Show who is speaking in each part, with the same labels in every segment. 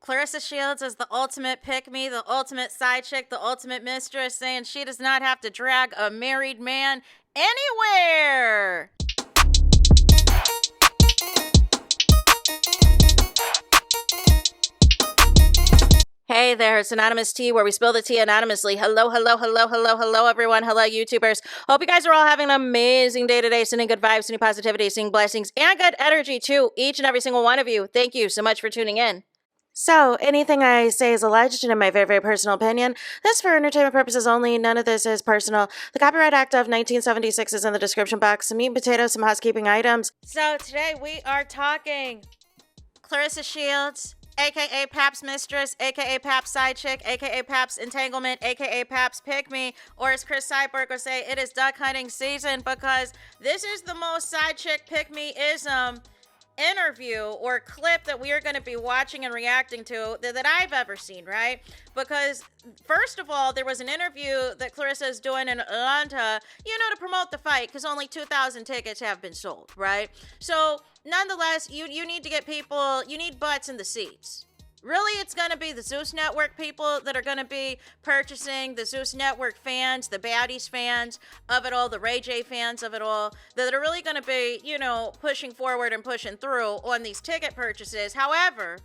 Speaker 1: Claressa Shields is the ultimate pick-me, the ultimate side chick, the ultimate mistress, saying she does not have to drag a married man anywhere. Hey there, it's Anonymous Tea, where we spill the tea anonymously. Hello, everyone. Hello, YouTubers. Hope you guys are all having an amazing day today, sending good vibes, sending positivity, sending blessings, and good energy to each and every single one of you. Thank you so much for tuning in. So, anything I say is alleged and in my very, very personal opinion. This is for entertainment purposes only. None of this is personal. The Copyright Act of 1976 is in the description box. Some meat and potatoes, some housekeeping items. So, today we are talking Claressa Shields, a.k.a. Pap's mistress, a.k.a. Pap's side chick, a.k.a. Pap's entanglement, a.k.a. Pap's pick-me, or as Chris Cyborg would say, it is duck hunting season, because this is the most side chick pick-me-ism interview or clip that we are going to be watching and reacting to that I've ever seen, right? Because first of all, there was an interview that Claressa is doing in Atlanta, to promote the fight, because only 2,000 tickets have been sold, right? So nonetheless, you need to get people, you need butts in the seats. Really, it's going to be the Zeus Network people that are going to be purchasing, the Zeus Network fans, the Baddies fans of it all, the Ray J fans of it all, that are really going to be, pushing forward and pushing through on these ticket purchases. However,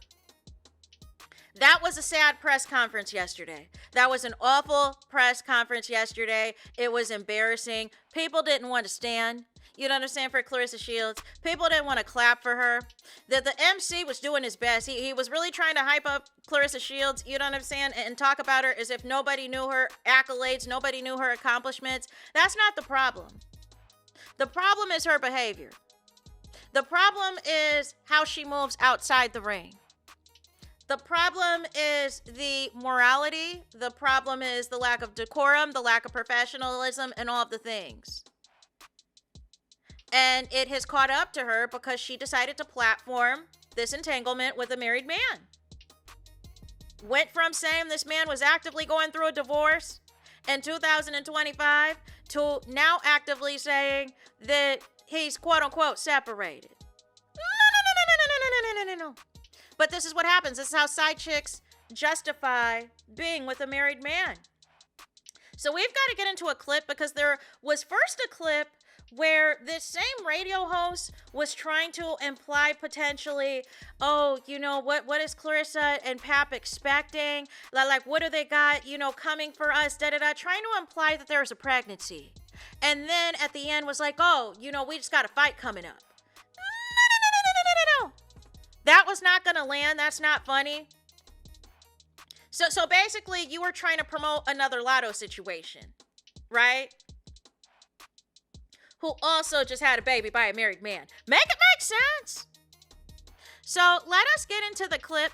Speaker 1: that was a sad press conference yesterday. That was an awful press conference yesterday. It was embarrassing. People didn't want to stand. You know what I'm saying, for Claressa Shields. People didn't want to clap for her. The MC was doing his best. He was really trying to hype up Claressa Shields, you know what I'm saying, and talk about her as if nobody knew her accolades, nobody knew her accomplishments. That's not the problem. The problem is her behavior. The problem is how she moves outside the ring. The problem is the morality. The problem is the lack of decorum, the lack of professionalism, and all of the things. And it has caught up to her because she decided to platform this entanglement with a married man. Went from saying this man was actively going through a divorce in 2025 to now actively saying that he's quote unquote separated. No. But this is what happens. This is how side chicks justify being with a married man. So we've got to get into a clip, because there was first a clip where this same radio host was trying to imply potentially, what is Claressa and Pap expecting? Like, what do they got, coming for us, trying to imply that there's a pregnancy. And then at the end was like, we just got a fight coming up. No. That was not going to land. That's not funny. So basically, you were trying to promote another Lotto situation, right? Who also just had a baby by a married man. Make it make sense. So let us get into the clip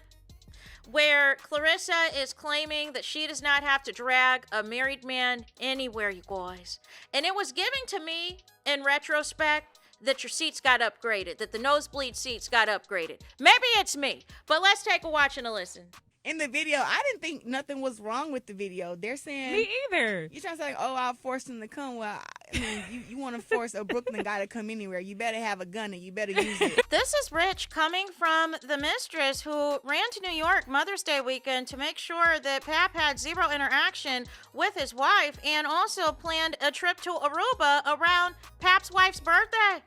Speaker 1: where Claressa is claiming that she does not have to drag a married man anywhere, you guys. And it was giving to me, in retrospect, that your seats got upgraded, that the nosebleed seats got upgraded. Maybe it's me, but let's take a watch and a listen.
Speaker 2: In the video, I didn't think nothing was wrong with the video. They're saying...
Speaker 3: Me either.
Speaker 2: You're trying to say, I forced him to come. Well, I mean, you want to force a Brooklyn guy to come anywhere. You better have a gun and you better use it.
Speaker 1: This is Rich coming from the mistress who ran to New York Mother's Day weekend to make sure that Pap had zero interaction with his wife, and also planned a trip to Aruba around Pap's wife's birthday.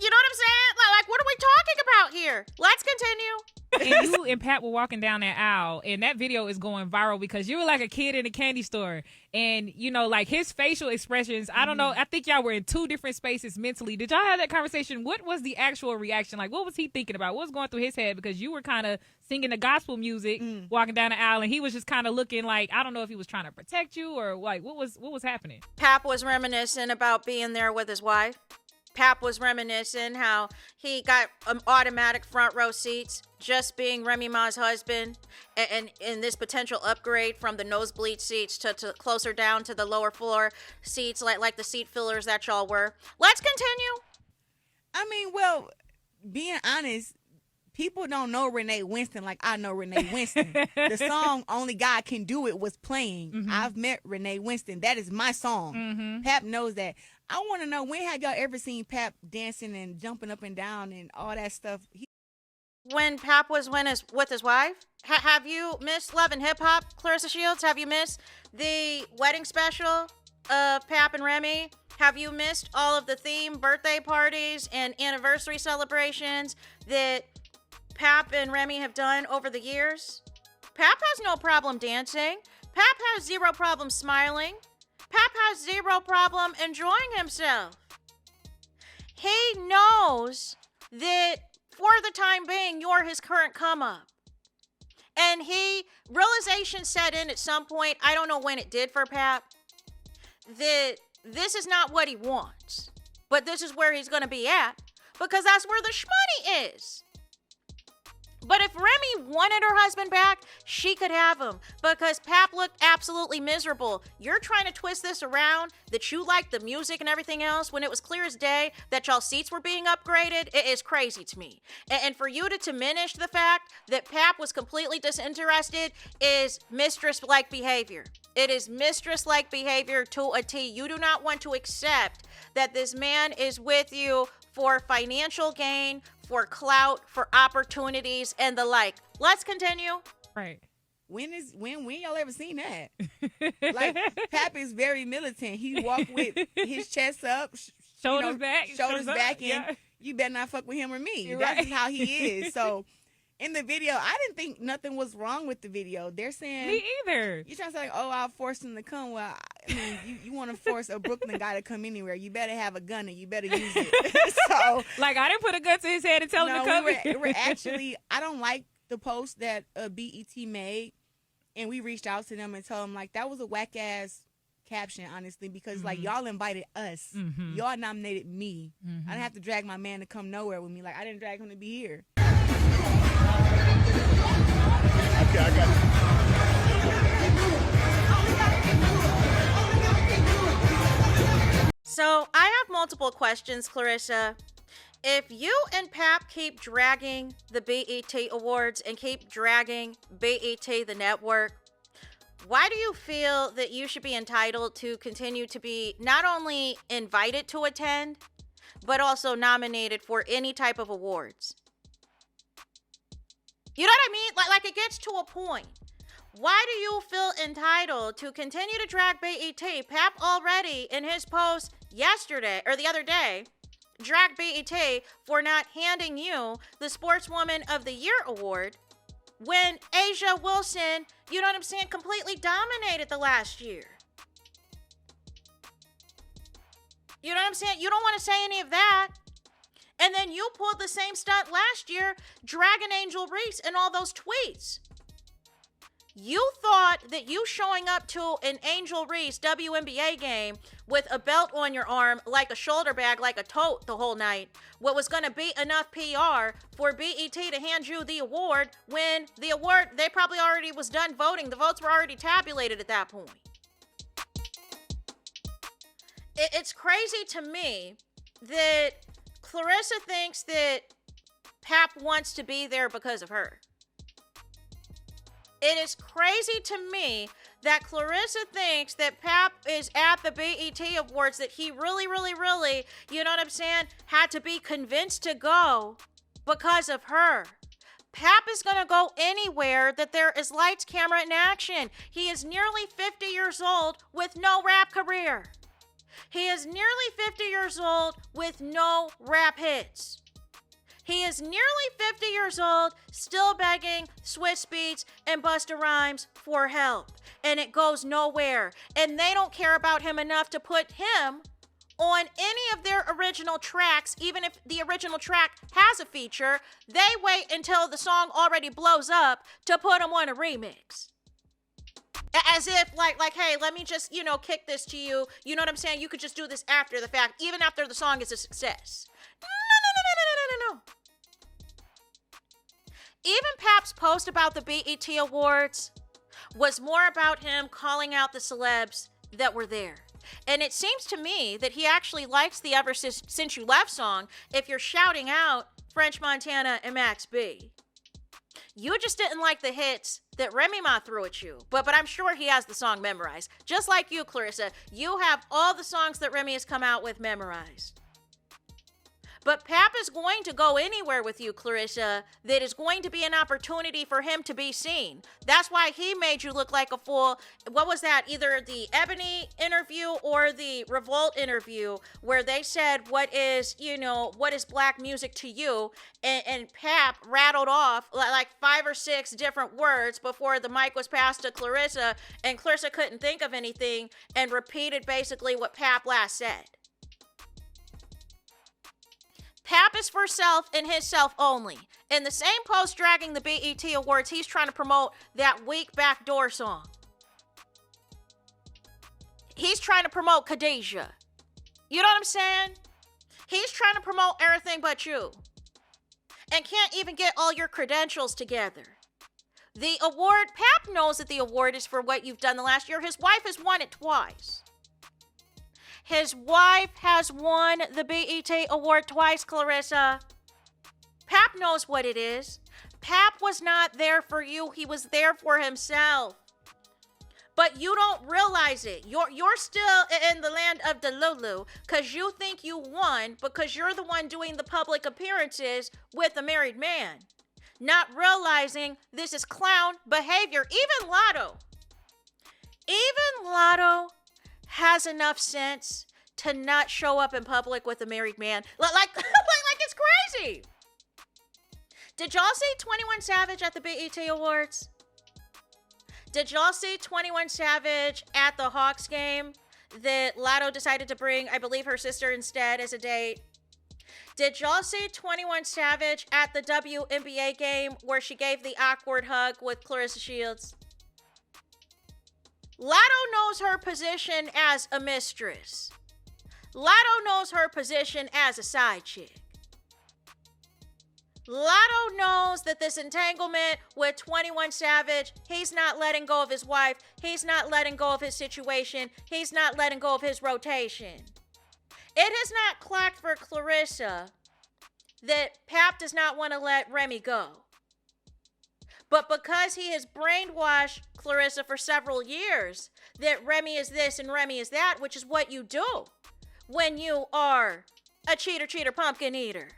Speaker 1: You know what I'm saying? Like, what are we talking about here? Let's continue.
Speaker 3: And you and Pat were walking down that aisle, and that video is going viral because you were like a kid in a candy store. And, like his facial expressions, I don't know. I think y'all were in two different spaces mentally. Did y'all have that conversation? What was the actual reaction? Like, what was he thinking about? What was going through his head? Because you were kind of singing the gospel music, walking down the aisle, and he was just kind of looking like, I don't know if he was trying to protect you or like, what was happening?
Speaker 1: Pap was reminiscing about being there with his wife. Pap was reminiscing how he got automatic front row seats just being Remy Ma's husband, and in this potential upgrade from the nosebleed seats to closer down to the lower floor seats, like the seat fillers that y'all were. Let's continue.
Speaker 2: I mean, well, being honest, people don't know Renee Winston like I know Renee Winston. The song Only God Can Do It was playing. I've met Renee Winston. That is my song. Pap knows that. I want to know, when have y'all ever seen Pap dancing and jumping up and down and all that stuff?
Speaker 1: when Pap was with his wife? Have you missed Love and Hip Hop, Clarissa Shields? Have you missed the wedding special of Pap and Remy? Have you missed all of the theme birthday parties and anniversary celebrations that Pap and Remy have done over the years? Pap has no problem dancing. Pap has zero problem smiling. Pap has zero problem enjoying himself. He knows that for the time being, you're his current come up. And realization set in at some point, I don't know when it did for Pap, that this is not what he wants. But this is where he's going to be at, because that's where the shmoney is. But if Remy wanted her husband back, she could have him, because Pap looked absolutely miserable. You're trying to twist this around that you liked the music and everything else when it was clear as day that y'all seats were being upgraded. It is crazy to me. And for you to diminish the fact that Pap was completely disinterested is mistress-like behavior. It is mistress-like behavior to a T. You do not want to accept that this man is with you for financial gain, for clout, for opportunities, and the like. Let's continue.
Speaker 3: Right.
Speaker 2: When y'all ever seen that? Like, Pap is very militant. He walk with his chest up,
Speaker 3: shoulders back,
Speaker 2: and you better not fuck with him or me.
Speaker 3: You're
Speaker 2: That's
Speaker 3: right.
Speaker 2: how he is. So in the video, I didn't think nothing was wrong with the video. They're saying,
Speaker 3: me either.
Speaker 2: you're trying to say, like, oh, I'll force him to come. Well, I mean, you want to force a Brooklyn guy to come anywhere. You better have a gun and you better use it. So,
Speaker 3: like, I didn't put a gun to his head and tell him to come.
Speaker 2: We're actually, I don't like the post that BET made. And we reached out to them and told them, like, that was a whack-ass caption, honestly, because, like, y'all invited us. Y'all nominated me. I didn't have to drag my man to come nowhere with me. Like, I didn't drag him to be here.
Speaker 4: Okay, I got it.
Speaker 1: So I have multiple questions, Clarissa. If you and Pap keep dragging the BET Awards and keep dragging BET, the network, why do you feel that you should be entitled to continue to be not only invited to attend, but also nominated for any type of awards? You know what I mean? Like it gets to a point. Why do you feel entitled to continue to drag BET? Pap already in his post yesterday or the other day dragged BET for not handing you the Sportswoman of the Year award when Asia Wilson, you know what I'm saying, completely dominated the last year. You know what I'm saying? You don't want to say any of that. And then you pulled the same stunt last year, dragging Angel Reese and all those tweets. You thought that you showing up to an Angel Reese WNBA game with a belt on your arm, like a shoulder bag, like a tote the whole night, what was going to be enough PR for BET to hand you the award when the award, they probably already was done voting. The votes were already tabulated at that point. It's crazy to me that Clarissa thinks that Pap wants to be there because of her. It is crazy to me that Clarissa thinks that Pap is at the BET Awards, that he really, really, really, you know what I'm saying, had to be convinced to go because of her. Pap is going to go anywhere that there is lights, camera, and action. He is nearly 50 years old with no rap career. He is nearly 50 years old with no rap hits. He is nearly 50 years old, still begging Swiss Beats and Busta Rhymes for help. And it goes nowhere. And they don't care about him enough to put him on any of their original tracks. Even if the original track has a feature, they wait until the song already blows up to put him on a remix. As if, like, hey, let me just, kick this to you. You know what I'm saying? You could just do this after the fact, even after the song is a success. No. Even Pap's post about the BET Awards was more about him calling out the celebs that were there. And it seems to me that he actually likes the Ever Since You Left song if you're shouting out French Montana and Max B. You just didn't like the hits that Remy Ma threw at you. But I'm sure he has the song memorized. Just like you, Clarissa, you have all the songs that Remy has come out with memorized. But Pap is going to go anywhere with you, Claressa. That is going to be an opportunity for him to be seen. That's why he made you look like a fool. What was that? Either the Ebony interview or the Revolt interview, where they said, what is black music to you? And Pap rattled off like 5 or 6 different words before the mic was passed to Claressa, and Claressa couldn't think of anything and repeated basically what Pap last said. Pap is for self and his self only. In the same post dragging the BET Awards, he's trying to promote that weak backdoor song. He's trying to promote Khadijah. You know what I'm saying? He's trying to promote everything but you. And can't even get all your credentials together. The award, Pap knows that the award is for what you've done the last year. His wife has won it twice. His wife has won the BET Award twice, Claressa. Pap knows what it is. Pap was not there for you. He was there for himself. But you don't realize it. You're still in the land of Delulu because you think you won because you're the one doing the public appearances with a married man. Not realizing this is clown behavior. Even Lotto has enough sense to not show up in public with a married man. Like it's crazy. Did y'all see 21 Savage at the BET Awards? Did y'all see 21 Savage at the Hawks game that Lotto decided to bring, I believe, her sister instead as a date? Did y'all see 21 Savage at the WNBA game where she gave the awkward hug with Claressa Shields? Lotto knows her position as a mistress. Lotto knows her position as a side chick. Lotto knows that this entanglement with 21 Savage, he's not letting go of his wife. He's not letting go of his situation. He's not letting go of his rotation. It has not clocked for Claressa that Pap does not want to let Remy go. But because he has brainwashed Claressa for several years that Remy is this and Remy is that, which is what you do when you are a cheater, pumpkin eater.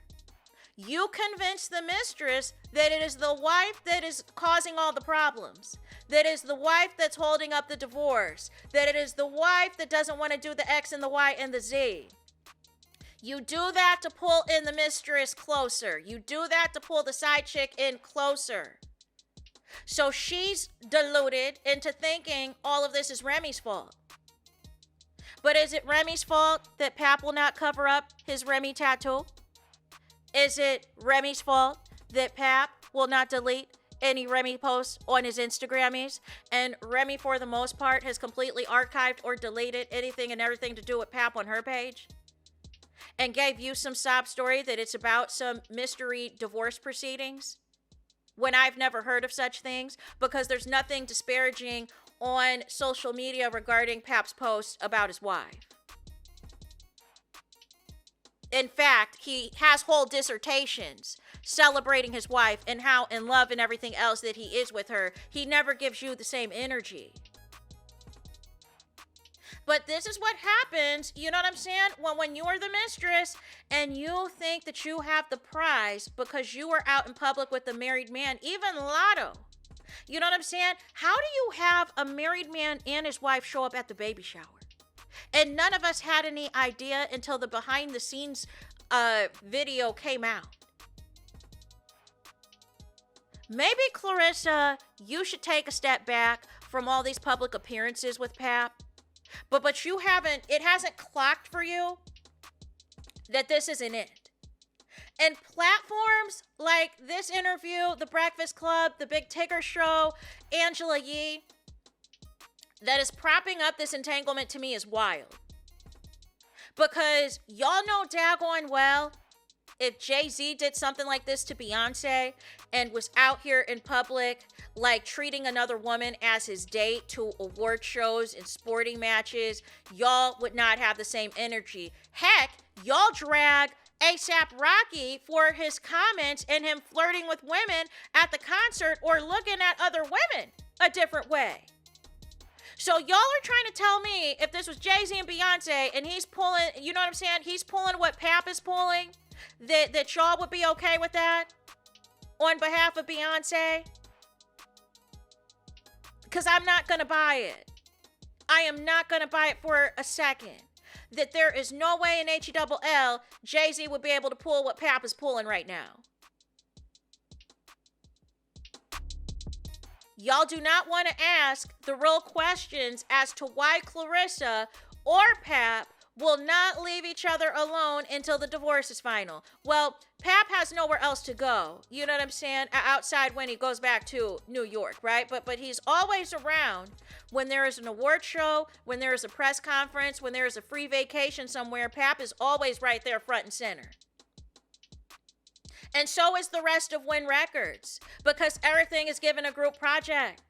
Speaker 1: You convince the mistress that it is the wife that is causing all the problems, that is the wife that's holding up the divorce, that it is the wife that doesn't want to do the X and the Y and the Z. You do that to pull in the mistress closer. You do that to pull the side chick in closer. So she's deluded into thinking all of this is Remy's fault. But is it Remy's fault that Pap will not cover up his Remy tattoo? Is it Remy's fault that Pap will not delete any Remy posts on his Instagrammies? And Remy, for the most part, has completely archived or deleted anything and everything to do with Pap on her page? And gave you some sob story that it's about some mystery divorce proceedings? When I've never heard of such things, because there's nothing disparaging on social media regarding Pap's posts about his wife. In fact, he has whole dissertations celebrating his wife and how in love and everything else that he is with her. He never gives you the same energy. But this is what happens, you know what I'm saying? When you are the mistress and you think that you have the prize because you are out in public with a married man, even Lotto. You know what I'm saying? How do you have a married man and his wife show up at the baby shower? And none of us had any idea until the behind the scenes video came out. Maybe, Claressa, you should take a step back from all these public appearances with Pap. But you haven't, it hasn't clocked for you that this isn't it. And platforms like this interview, The Breakfast Club, The Big Tigger Show, Angela Yee, that is propping up this entanglement to me is wild. Because y'all know daggone well, if Jay-Z did something like this to Beyonce and was out here in public, like treating another woman as his date to award shows and sporting matches, y'all would not have the same energy. Heck, y'all drag A$AP Rocky for his comments and him flirting with women at the concert or looking at other women a different way. So y'all are trying to tell me if this was Jay-Z and Beyonce and he's pulling, you know what I'm saying? He's pulling what Pap is pulling. That y'all would be okay with that on behalf of Beyonce? Because I'm not going to buy it. I am not going to buy it for a second. That there is no way in HELL Jay-Z would be able to pull what PAP is pulling right now. Y'all do not want to ask the real questions as to why Claressa or PAP will not leave each other alone until the divorce is final. Well, PAP has nowhere else to go. You know what I'm saying? Outside when he goes back to New York, right? But he's always around when there is an award show, when there is a press conference, when there is a free vacation somewhere. PAP is always right there front and center. And so is the rest of Win Records, because everything is given a group project.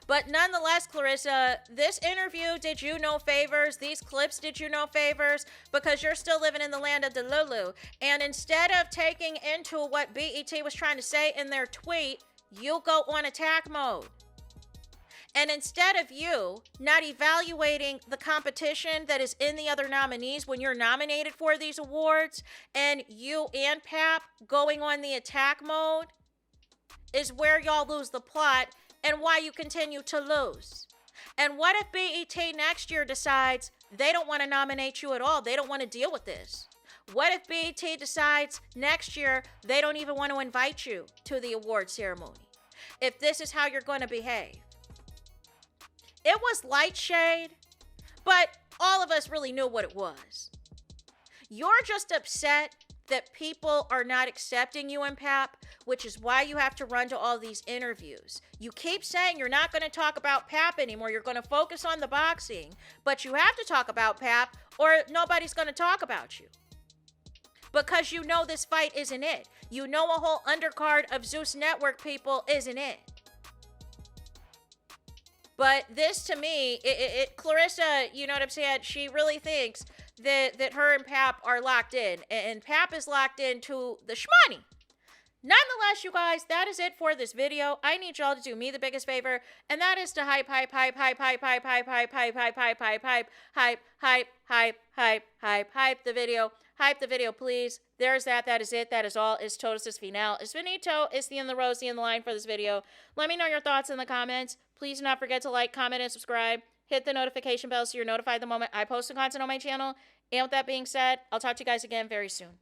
Speaker 1: But nonetheless, Claressa, this interview did you no favors. These clips did you no favors, because you're still living in the land of Delulu. And instead of taking into what BET was trying to say in their tweet, you go on attack mode. And instead of you not evaluating the competition that is in the other nominees when you're nominated for these awards, and you and PAP going on the attack mode, is where y'all lose the plot and why you continue to lose. And what if BET next year decides they don't want to nominate you at all? They don't want to deal with this. What if BET decides next year they don't even want to invite you to the award ceremony? If this is how you're going to behave. It was light shade, but all of us really knew what it was. You're just upset that people are not accepting you in PAP, which is why you have to run to all these interviews. You keep saying you're not going to talk about PAP anymore. You're going to focus on the boxing, but you have to talk about PAP or nobody's going to talk about you. Because you know this fight isn't it. You know a whole undercard of Zeus Network people isn't it. But this, to me, Claressa, you know what I'm saying? She really thinks that her and PAP are locked in. And PAP is locked into the shmoney. Nonetheless, you guys, that is it for this video. I need y'all to do me the biggest favor, and that is to hype the video. Hype the video, please. There's that. That is it. That is all. It's totus. It's final. It's finito. It's the end of the road. The end of the line for this video. Let me know your thoughts in the comments. Please do not forget to like, comment, and subscribe. Hit the notification bell so you're notified the moment I post some content on my channel. And with that being said, I'll talk to you guys again very soon.